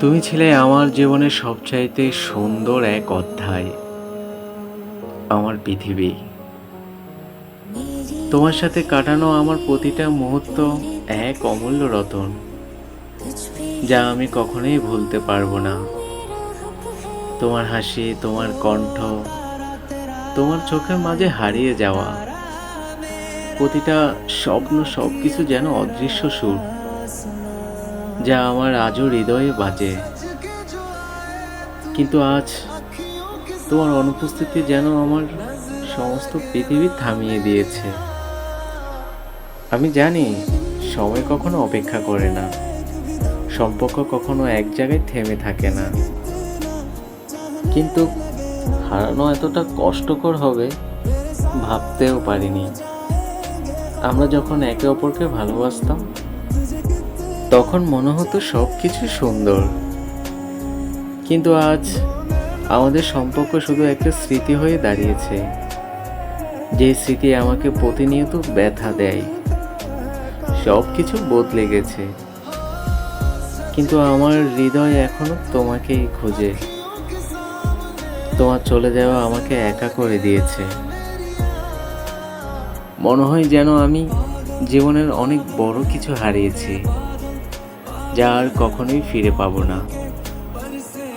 তুমি ছিলে আমার জীবনের সবচাইতে সুন্দর এক অধ্যায়, আমার পৃথিবী। তোমার সাথে কাটানো আমার প্রতিটা মুহূর্ত এক অমূল্য রতন, যা আমি কখনোই ভুলতে পারবো না। তোমার হাসি, তোমার কণ্ঠ, তোমার চোখের মাঝে হারিয়ে যাওয়া প্রতিটা স্বপ্ন, সবকিছু যেন অদৃশ্য সুর, যা আমার আজও হৃদয়ে বাজে। কিন্তু আজ তোমার অনুপস্থিতি যেন আমার সমস্ত পৃথিবী থামিয়ে দিয়েছে। আমি জানি সময় কখনো অপেক্ষা করে না, সম্পর্ক কখনো এক জায়গায় থেমে থাকে না, কিন্তু হারানো এতটা কষ্টকর হবে ভাবতেও পারিনি। আমরা যখন একে অপরকে ভালোবাসতাম, তখন মনে হতো সব কিছু সুন্দর, কিন্তু আজ আমাদের সম্পর্ক শুধু একটা স্মৃতি হয়ে দাঁড়িয়েছে, যে স্মৃতি আমাকে প্রতিনিয়ত ব্যথা দেয়। সব কিছু বদলে গেছে, কিন্তু আমার হৃদয় এখনো তোমাকেই খোঁজে। তোমার চলে যাওয়া আমাকে একা করে দিয়েছে। মনে হয় যেন আমি জীবনের অনেক বড় কিছু হারিয়েছি, যা আর কখনোই ফিরে পাবো না।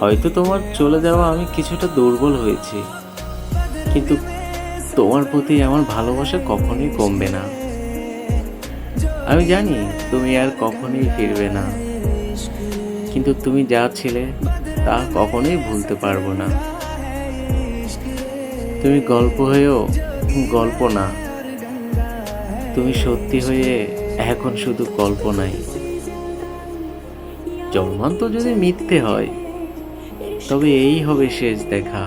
হয়তো তোমার চলে যাওয়া আমি কিছুটা দুর্বল হয়েছি, কিন্তু তোমার প্রতি আমার ভালোবাসা কখনোই কমবে না। আমি জানি তুমি আর কখনোই ফিরবে না, কিন্তু তুমি যা ছিলে তা কখনোই ভুলতে পারবো না। তুমি গল্প হয়েও গল্প না, তুমি সত্যি হয়ে এখন শুধু কল্পনাই। জন্মান্ত যদি মিথ্যে হয়, তবে এই হবে শেষ দেখা।